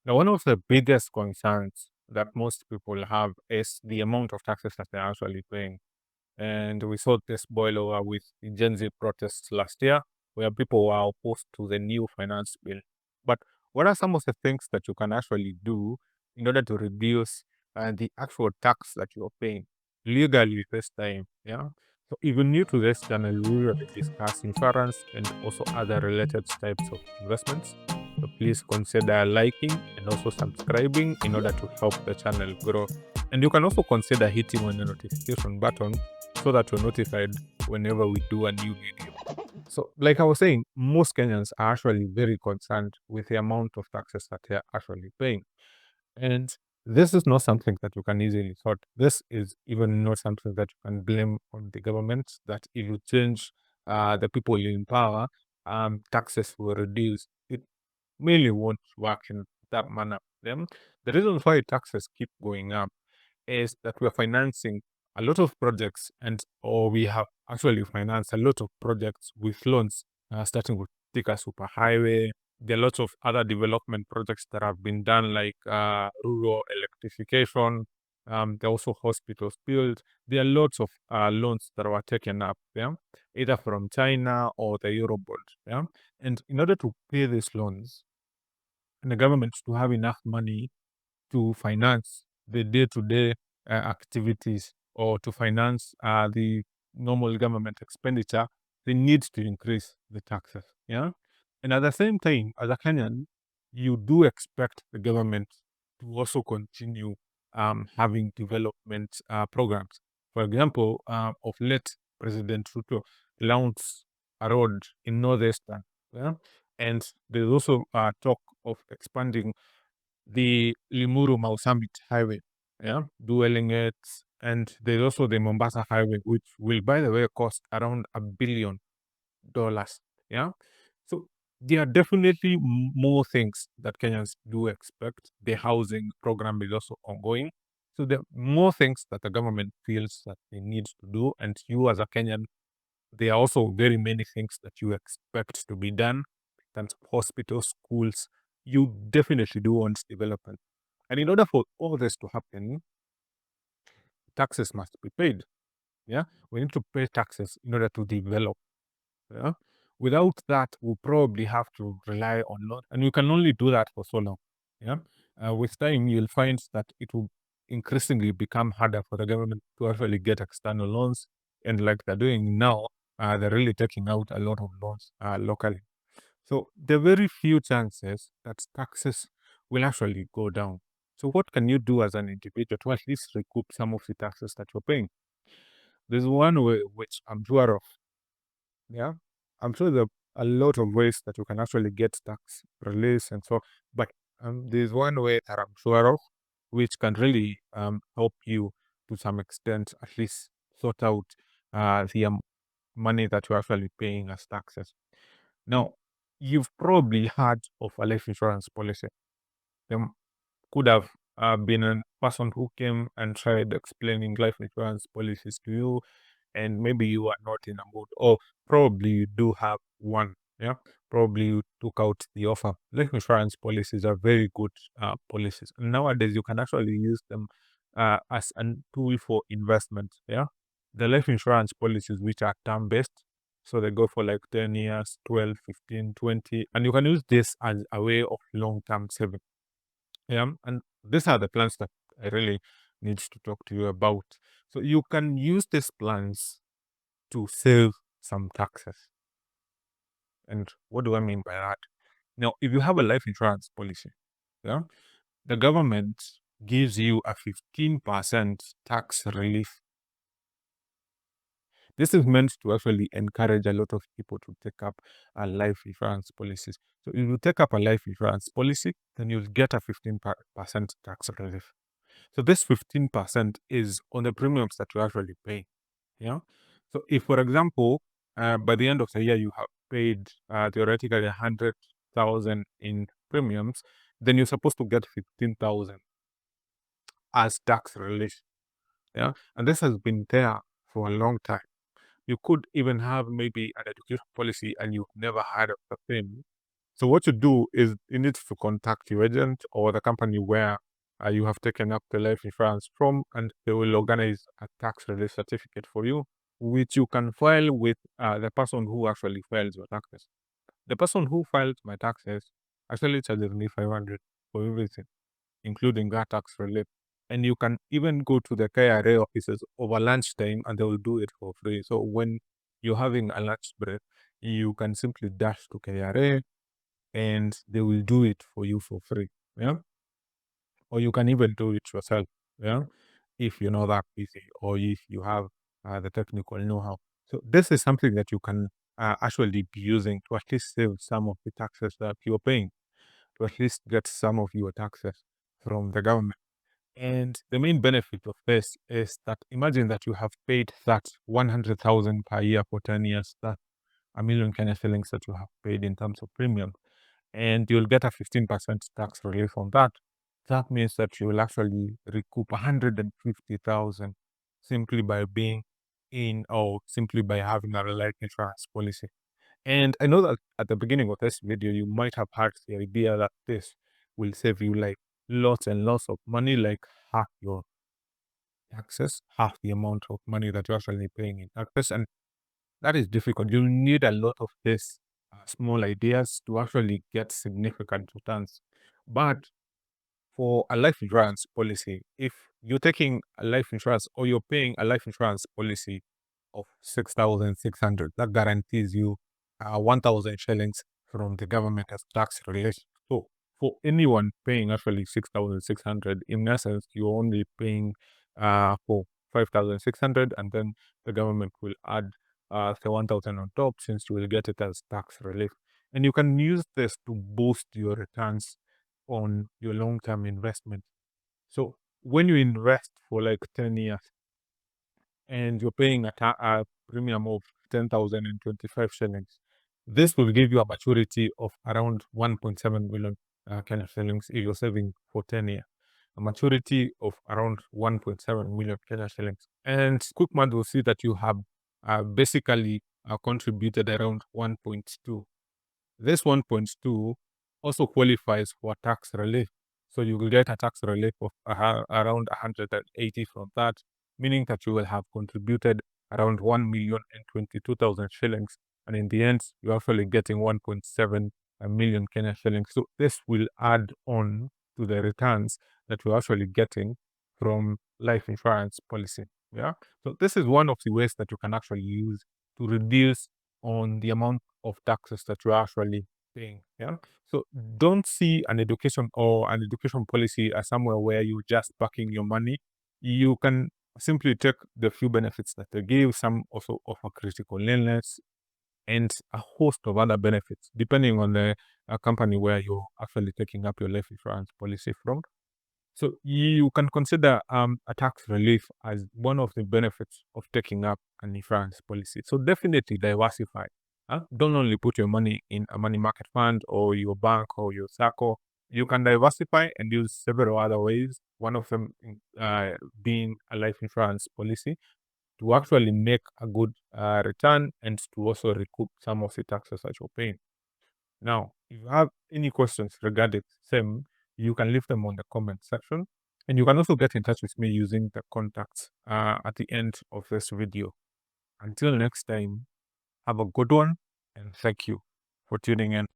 Now, one of the biggest concerns that most people have is the amount of taxes that they're actually paying. And we saw this boil over with the Gen Z protests last year, where people were opposed to the new finance bill. But what are some of the things that you can actually do in order to reduce the actual tax that you're paying legally this time? Yeah. So, if you're new to this channel, we usually discuss insurance and also other related types of investments. So, please consider liking and also subscribing in order to help the channel grow. And you can also consider hitting on the notification button so that you're notified whenever we do a new video. So, like I was saying, most Kenyans are actually very concerned with the amount of taxes that they're actually paying. And this is not something that you can easily sort. This is even not something that you can blame on the government, that if you change the people in power, taxes will reduce. It really won't work in that manner. Then the reason why taxes keep going up is that we're financing a lot of projects or we have actually financed a lot of projects with loans, starting with Thika Superhighway. There are lots of other development projects that have been done, like rural electrification. There are also hospitals built. There are lots of loans that were taken up, yeah, either from China or the Eurobond, yeah. And in order to pay these loans, and the government to have enough money to finance the day-to-day activities or to finance the normal government expenditure, they need to increase the taxes. Yeah. And at the same time, as a Kenyan, you do expect the government to also continue having development programs. For example, of late, President Ruto launched a road in Northeastern. Yeah. And there's also talk of expanding the Limuru Mausambit Highway, yeah, dueling it. And there's also the Mombasa Highway, which will, by the way, cost around $1 billion. Yeah. So there are definitely more things that Kenyans do expect. The housing program is also ongoing. So there are more things that the government feels that they need to do. And you, as a Kenyan, there are also very many things that you expect to be done in terms of hospitals, schools. You definitely do want development. And in order for all this to happen, taxes must be paid. Yeah. We need to pay taxes in order to develop. Yeah. Without that, we'll probably have to rely on loan. And you can only do that for so long. Yeah. With time, you'll find that it will increasingly become harder for the government to actually get external loans. And like they're doing now, they're really taking out a lot of loans locally. So there are very few chances that taxes will actually go down. So what can you do as an individual to at least recoup some of the taxes that you're paying? There's one way which I'm sure of. Yeah, I'm sure there are a lot of ways that you can actually get tax release and so. But there's one way that I'm sure of, which can really help you to some extent, at least sort out the money that you're actually paying as taxes. Now, you've probably heard of a life insurance policy. There could have been a person who came and tried explaining life insurance policies to you, and maybe you are not in a mood, or probably you do have one. Yeah, probably you took out the offer. Life insurance policies are very good policies. And nowadays, you can actually use them as a tool for investment. Yeah, the life insurance policies, which are term based, so they go for like 10 years, 12, 15, 20, and you can use this as a way of long term saving. Yeah, and these are the plans that I really need to talk to you about. So you can use these plans to save some taxes. And what do I mean by that? Now, if you have a life insurance policy, yeah, the government gives you a 15% tax relief. This is meant to actually encourage a lot of people to take up a life insurance policies. So if you take up a life insurance policy, then you'll get a 15% tax relief. So this 15% is on the premiums that you actually pay. Yeah. So if, for example, by the end of the year you have paid theoretically 100,000 in premiums, then you're supposed to get 15,000 as tax relief. Yeah. And this has been there for a long time. You could even have maybe an education policy and you've never heard of the thing. So what you do is you need to contact your agent or the company where you have taken up the life insurance from, and they will organize a tax relief certificate for you, which you can file with the person who actually files your taxes. The person who filed my taxes actually charges me 500 for everything, including that tax relief. And you can even go to the KRA offices over lunchtime and they will do it for free. So when you're having a lunch break, you can simply dash to KRA and they will do it for you for free. Yeah. Or you can even do it yourself. Yeah. If you're not that busy or if you have the technical know how. So this is something that you can actually be using to at least save some of the taxes that you're paying, to at least get some of your taxes from the government. And the main benefit of this is that imagine that you have paid that 100,000 per year for 10 years, that a million Kenya shillings that you have paid in terms of premium, and you'll get a 15% tax relief on that. That means that you will actually recoup 150,000 simply by being in or simply by having a life insurance policy. And I know that at the beginning of this video, you might have had the idea that this will save you like lots and lots of money, like half your taxes, half the amount of money that you're actually paying in taxes. And that is difficult. You need a lot of these small ideas to actually get significant returns. But for a life insurance policy, if you're taking a life insurance or you're paying a life insurance policy of 6,600, that guarantees you 1,000 shillings from the government as tax relief. So for anyone paying actually 6,600, in essence, you're only paying for 5,600, and then the government will add the 1,000 on top since you will get it as tax relief. And you can use this to boost your returns on your long-term investment. So when you invest for like 10 years and you're paying a premium of 10,025 shillings, this will give you a maturity of around 1.7 million Kenya shillings if you're saving for 10 years. A maturity of around 1.7 million Kenya shillings. And quick math will see that you have basically contributed around 1.2. This 1.2 also qualifies for tax relief. So you will get a tax relief of around 180 from that, meaning that you will have contributed around 1,022,000 shillings. And in the end, you're actually getting 1.7 million Kenya shillings. So this will add on to the returns that you're actually getting from life insurance policy. Yeah. So this is one of the ways that you can actually use to reduce on the amount of taxes that you're actually paying. Yeah. So don't see an education or an education policy as somewhere where you're just parking your money. You can simply take the few benefits that they give. Some also offer critical illness and a host of other benefits, depending on the company where you're actually taking up your life insurance policy from. So you can consider a tax relief as one of the benefits of taking up an insurance policy. So definitely diversify. Don't only put your money in a money market fund or your bank or your SACCO. You can diversify and use several other ways. One of them being a life insurance policy to actually make a good return and to also recoup some of the taxes that you're paying. Now, if you have any questions regarding same, you can leave them on the comment section. And you can also get in touch with me using the contacts at the end of this video. Until next time, have a good one and thank you for tuning in.